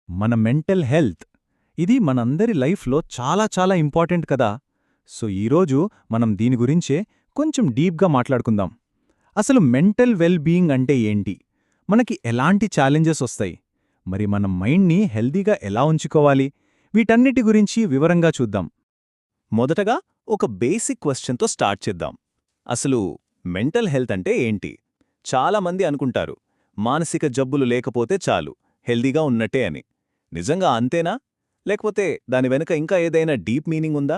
మన mental health ఇది మనందరి లైఫ్లో చాలా చాలా ఇంపార్టెంట్ కదా. సో ఈరోజు మనం దీని గురించే కొంచెం డీప్గా మాట్లాడుకుందాం. అసలు మెంటల్ వెల్ బీయింగ్ అంటే ఏంటి, మనకి ఎలాంటి ఛాలెంజెస్ వస్తాయి, మరి మన మైండ్ని హెల్దీగా ఎలా ఉంచుకోవాలి, వీటన్నిటి గురించి వివరంగా చూద్దాం. మొదటగా ఒక బేసిక్ క్వశ్చన్తో స్టార్ట్ చేద్దాం. అసలు మెంటల్ హెల్త్ అంటే ఏంటి? చాలామంది అనుకుంటారు మానసిక జబ్బులు లేకపోతే చాలు, హెల్దీగా ఉన్నట్టే అని. నిజంగా అంతేనా? లేకపోతే దాని వెనుక ఇంకా ఏదైనా డీప్ మీనింగ్ ఉందా?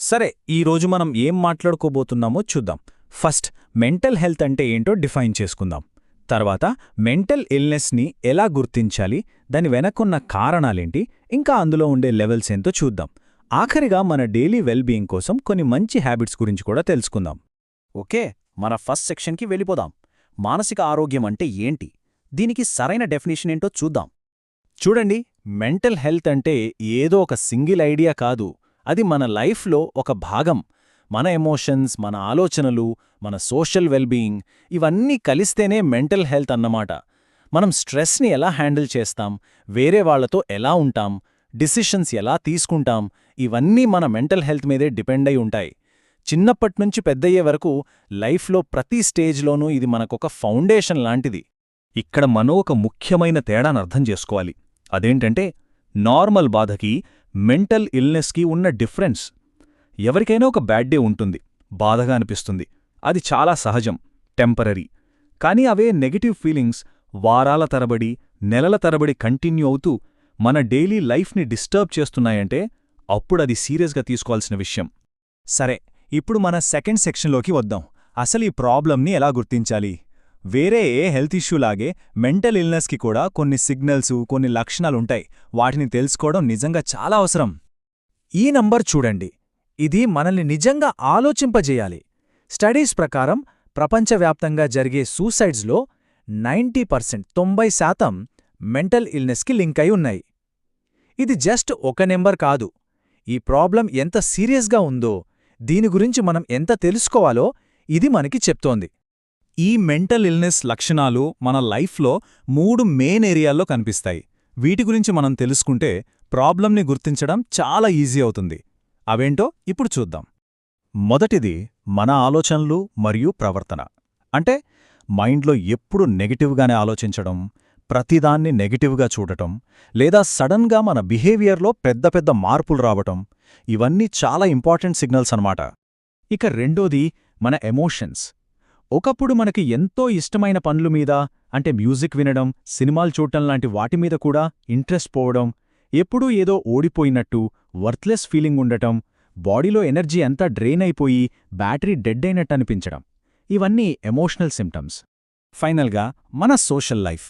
సరే, ఈరోజు మనం ఏం మాట్లాడుకోబోతున్నామో చూద్దాం. ఫస్ట్ మెంటల్ హెల్త్ అంటే ఏంటో డిఫైన్ చేసుకుందాం. తర్వాత మెంటల్ ఇల్నెస్ని ఎలా గుర్తించాలి, దాని వెనకున్న కారణాలేంటి, ఇంకా అందులో ఉండే లెవెల్స్ ఏంతో చూద్దాం. ఆఖరిగా మన డైలీ వెల్బీయింగ్ కోసం కొన్ని మంచి హ్యాబిట్స్ గురించి కూడా తెలుసుకుందాం. ఓకే, మన ఫస్ట్ సెక్షన్కి వెళ్ళిపోదాం. మానసిక ఆరోగ్యం అంటే ఏంటి, దీనికి సరైన డెఫినేషన్ ఏంటో చూద్దాం. చూడండి, మెంటల్ హెల్త్ అంటే ఏదో ఒక సింగిల్ ఐడియా కాదు, అది మన లైఫ్లో ఒక భాగం. మన ఎమోషన్స్, మన ఆలోచనలు, మన సోషల్ వెల్బీయింగ్ ఇవన్నీ కలిస్తేనే మెంటల్ హెల్త్ అన్నమాట. మనం స్ట్రెస్ని ఎలా హ్యాండిల్ చేస్తాం, వేరే వాళ్లతో ఎలా ఉంటాం, డిసిషన్స్ ఎలా తీసుకుంటాం, ఇవన్నీ మన మెంటల్ హెల్త్ మీదే డిపెండ్ అయి ఉంటాయి. చిన్నప్పట్నుంచి పెద్దయ్యే వరకు లైఫ్లో ప్రతి స్టేజ్లోనూ ఇది మనకొక ఫౌండేషన్ లాంటిది. ఇక్కడ మనం ఒక ముఖ్యమైన తేడాను అర్థం చేసుకోవాలి. అదేంటంటే, నార్మల్ బాధకి మెంటల్ ఇల్నెస్కి ఉన్న డిఫరెన్స్. ఎవరికైనా ఒక బ్యాడ్ డే ఉంటుంది, బాధగా అనిపిస్తుంది, అది చాలా సహజం, టెంపరరీ. కానీ అవే నెగటివ్ ఫీలింగ్స్ వారాల తరబడి, నెలల తరబడి కంటిన్యూ అవుతూ మన డైలీ లైఫ్ని డిస్టర్బ్ చేస్తున్నాయంటే అప్పుడది సీరియస్గా తీసుకోవాల్సిన విషయం. సరే, ఇప్పుడు మన సెకండ్ సెక్షన్లోకి వద్దాం. అసలు ఈ ప్రాబ్లంని ఎలా గుర్తించాలి? వేరే ఏ హెల్త్ ఇష్యూలాగే మెంటల్ ఇల్నెస్కి కూడా కొన్ని సిగ్నల్సు, కొన్ని లక్షణాలుంటాయి. వాటిని తెలుసుకోవడం నిజంగా చాలా అవసరం. ఈ నంబర్ చూడండి, ఇది మనల్ని నిజంగా ఆలోచింపజేయాలి. స్టడీస్ ప్రకారం ప్రపంచవ్యాప్తంగా జరిగే సూసైడ్స్లో 90% మెంటల్ ఇల్నెస్కి లింక్ అయి ఉన్నాయి. ఇది జస్ట్ ఒక నెంబర్ కాదు. ఈ ప్రాబ్లం ఎంత సీరియస్గా ఉందో, దీని గురించి మనం ఎంత తెలుసుకోవాలో ఇది మనకి చెప్తోంది. ఈ మెంటల్ ఇల్నెస్ లక్షణాలు మన లైఫ్లో 3 మెయిన్ ఏరియాల్లో కనిపిస్తాయి. వీటి గురించి మనం తెలుసుకుంటే ప్రాబ్లంని గుర్తించడం చాలా ఈజీ అవుతుంది. అవేంటో ఇప్పుడు చూద్దాం. మొదటిది మన ఆలోచనలు మరియు ప్రవర్తన. అంటే మైండ్లో ఎప్పుడు నెగటివ్గానే ఆలోచించడం, ప్రతిదాన్ని నెగటివ్గా చూడటం, లేదా సడన్గా మన బిహేవియర్లో పెద్ద పెద్ద మార్పులు రావటం, ఇవన్నీ చాలా ఇంపార్టెంట్ సిగ్నల్స్ అన్నమాట. ఇక రెండోది మన ఎమోషన్స్. ఒకప్పుడు మనకి ఎంతో ఇష్టమైన పనుల మీద, అంటే మ్యూజిక్ వినడం, సినిమాలు చూడటం లాంటి వాటిమీద కూడా ఇంట్రెస్ట్ పోవడం, ఎప్పుడూ ఏదో ఓడిపోయినట్టు, వర్త్లెస్ ఫీలింగ్ ఉండటం, బాడీలో ఎనర్జీ అంతా డ్రైన్ అయిపోయి బ్యాటరీ డెడ్ అయినట్టు అనిపించడం, ఇవన్నీ ఎమోషనల్ సిమ్టమ్స్. ఫైనల్గా మన సోషల్ లైఫ్.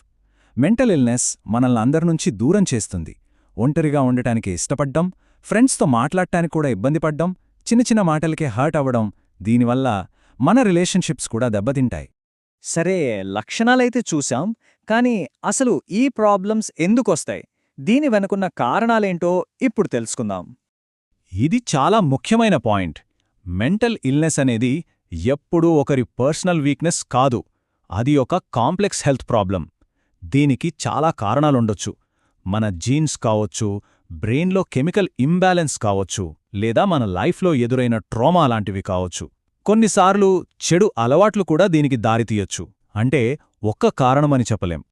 మెంటల్ ఇల్నెస్ మనల్ని అందరినుంచి దూరం చేస్తుంది. ఒంటరిగా ఉండటానికి ఇష్టపడ్డం, ఫ్రెండ్స్తో మాట్లాడటానికి కూడా ఇబ్బంది పడ్డం, చిన్న చిన్న మాటలకే హర్ట్ అవ్వడం, దీనివల్ల మన రిలేషన్షిప్స్ కూడా దెబ్బతింటాయి. సరే, లక్షణాలైతే చూశాం, కానీ అసలు ఈ ప్రాబ్లమ్స్ ఎందుకొస్తాయి, దీని వెనుకున్న కారణాలేంటో ఇప్పుడు తెలుసుకుందాం. ఇది చాలా ముఖ్యమైన పాయింట్. మెంటల్ ఇల్నెస్ అనేది ఎప్పుడూ ఒకరి పర్సనల్ వీక్నెస్ కాదు, అది ఒక కాంప్లెక్స్ హెల్త్ ప్రాబ్లం. దీనికి చాలా కారణాలుండొచ్చు. మన జీన్స్ కావచ్చు, బ్రెయిన్లో కెమికల్ ఇంబ్యాలెన్స్ కావచ్చు, లేదా మన లైఫ్లో ఎదురైన ట్రామా లాంటివి కావచ్చు. కొన్నిసార్లు చెడు అలవాట్లు కూడా దీనికి దారితీయొచ్చు. అంటే ఒక్క కారణమని చెప్పలేం.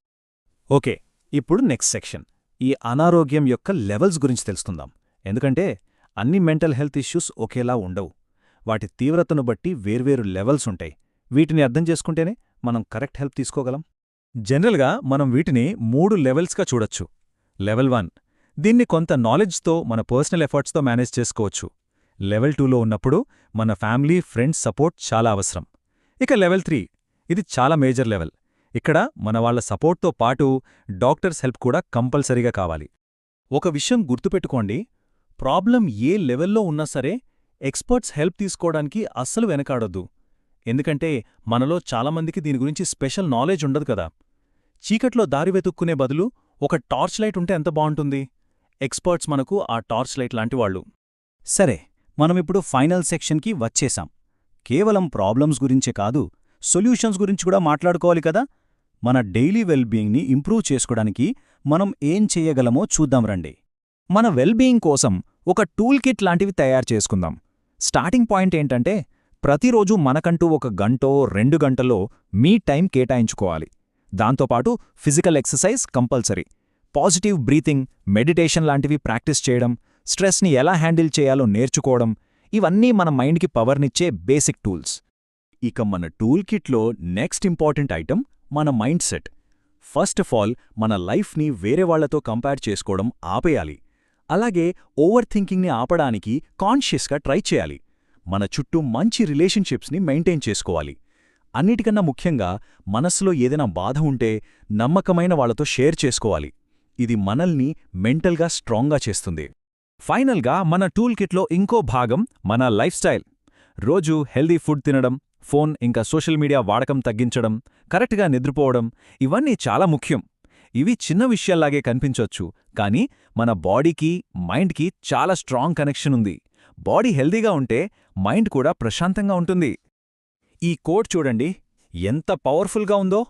ఓకే, ఇప్పుడు నెక్స్ట్ సెక్షన్. ఈ అనారోగ్యం యొక్క లెవెల్స్ గురించి తెలుసుకుందాం. ఎందుకంటే అన్ని మెంటల్ హెల్త్ ఇష్యూస్ ఒకేలా ఉండవు. వాటి తీవ్రతను బట్టి వేర్వేరు లెవెల్స్ ఉంటాయి. వీటిని అర్థం చేసుకుంటేనే మనం కరెక్ట్ హెల్ప్ తీసుకోగలం. జనరల్గా మనం వీటిని 3 లెవెల్స్గా చూడొచ్చు. లెవెల్ 1, దీన్ని కొంత నాలెడ్జ్తో, మన పర్సనల్ ఎఫర్ట్స్తో మేనేజ్ చేసుకోవచ్చు. లెవెల్ 2లో ఉన్నప్పుడు మన ఫ్యామిలీ, ఫ్రెండ్స్ సపోర్ట్ చాలా అవసరం. ఇక లెవెల్ 3, ఇది చాలా మేజర్ లెవెల్. ఇక్కడ మన వాళ్ల సపోర్ట్తో పాటు డాక్టర్స్ హెల్ప్ కూడా కంపల్సరీగా కావాలి. ఒక విషయం గుర్తుపెట్టుకోండి, ప్రాబ్లం ఏ లెవెల్లో ఉన్నా సరే ఎక్స్పర్ట్స్ హెల్ప్ తీసుకోవడానికి అస్సలు వెనకాడొద్దు. ఎందుకంటే మనలో చాలామందికి దీని గురించి స్పెషల్ నాలెడ్జ్ ఉండదు కదా. చీకట్లో దారి వెతుక్కునే బదులు ఒక టార్చ్ లైట్ ఉంటే ఎంత బావుంటుంది. ఎక్స్పర్ట్స్ మనకు ఆ టార్చ్ లైట్ లాంటివాళ్లు. సరే, మనమిప్పుడు ఫైనల్ సెక్షన్కి వచ్చేశాం. కేవలం ప్రాబ్లమ్స్ గురించే కాదు, సొల్యూషన్స్ గురించి కూడా మాట్లాడుకోవాలి కదా. మన డైలీ వెల్బీయింగ్ని ఇంప్రూవ్ చేసుకోవడానికి మనం ఏం చేయగలమో చూద్దాం రండి. మన వెల్బీయింగ్ కోసం ఒక టూల్ కిట్ లాంటివి తయారు చేసుకుందాం. స్టార్టింగ్ పాయింట్ ఏంటంటే, ప్రతిరోజు మనకంటూ 1 గంటో 2 గంటలో మీ టైం కేటాయించుకోవాలి. దాంతోపాటు physical exercise compulsory, positive breathing, meditation లాంటివి ప్రాక్టీస్ చేయడం, స్ట్రెస్ని ఎలా హ్యాండిల్ చేయాలో నేర్చుకోవడం, ఇవన్నీ మన మైండ్కి పవర్నిచ్చే బేసిక్ టూల్స్. ఇక మన టూల్ కిట్లో నెక్స్ట్ ఇంపార్టెంట్ ఐటమ్ మన mind set. First of all మన లైఫ్ని వేరే వాళ్లతో కంపేర్ చేసుకోవడం ఆపేయాలి. అలాగే ఓవర్ థింకింగ్ని ఆపడానికి కాన్షియస్గా ట్రై చేయాలి. మన చుట్టూ మంచి రిలేషన్షిప్స్ని మెయింటైన్ చేసుకోవాలి. అన్నిటికన్నా ముఖ్యంగా మనస్సులో ఏదైనా బాధ ఉంటే నమ్మకమైన వాళ్లతో షేర్ చేసుకోవాలి. ఇది మనల్ని మెంటల్గా స్ట్రాంగ్గా చేస్తుంది. ఫైనల్గా మన టూల్ కిట్లో ఇంకో భాగం మన లైఫ్ స్టైల్. రోజు హెల్దీ ఫుడ్ తినడం, ఫోన్ ఇంకా సోషల్ మీడియా వాడకం తగ్గించడం, కరెక్ట్గా నిద్రపోవడం, ఇవన్నీ చాలా ముఖ్యం. ఇవి చిన్న విషయాల్లాగే కనిపించొచ్చు, కానీ మన బాడీకి, మైండ్కి చాలా స్ట్రాంగ్ కనెక్షన్ ఉంది. బాడీ హెల్దీగా ఉంటే మైండ్ కూడా ప్రశాంతంగా ఉంటుంది. ఈ కోట్ చూడండి, ఎంత పవర్ఫుల్గా ఉందో.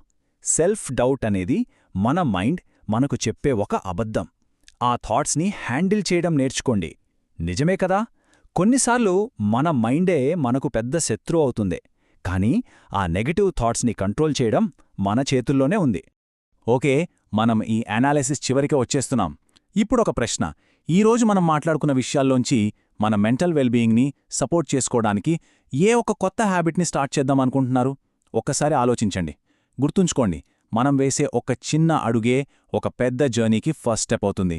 సెల్ఫ్ డౌట్ అనేది మన మైండ్ మనకు చెప్పే ఒక అబద్ధం. ఆ థాట్స్ని హ్యాండిల్ చేయడం నేర్చుకోండి. నిజమే కదా, కొన్నిసార్లు మన మైండే మనకు పెద్ద శత్రువు అవుతుంది. కానీ ఆ నెగటివ్ థాట్స్ని కంట్రోల్ చేయడం మన చేతుల్లోనే ఉంది. ఓకే, మనం ఈ అనాలిసిస్ చివరికి వచ్చేస్తున్నాం. ఇప్పుడొక ప్రశ్న. ఈరోజు మనం మాట్లాడుకున్న విషయాల్లోంచి మన మెంటల్ వెల్బీయింగ్ని సపోర్ట్ చేసుకోవడానికి ఏ ఒక కొత్త హ్యాబిట్ని స్టార్ట్ చేద్దామనుకుంటున్నారు? ఒక్కసారి ఆలోచించండి. గుర్తుంచుకోండి, మనం వేసే ఒక చిన్న అడుగే ఒక పెద్ద జర్నీకి ఫస్ట్ స్టెప్ అవుతుంది.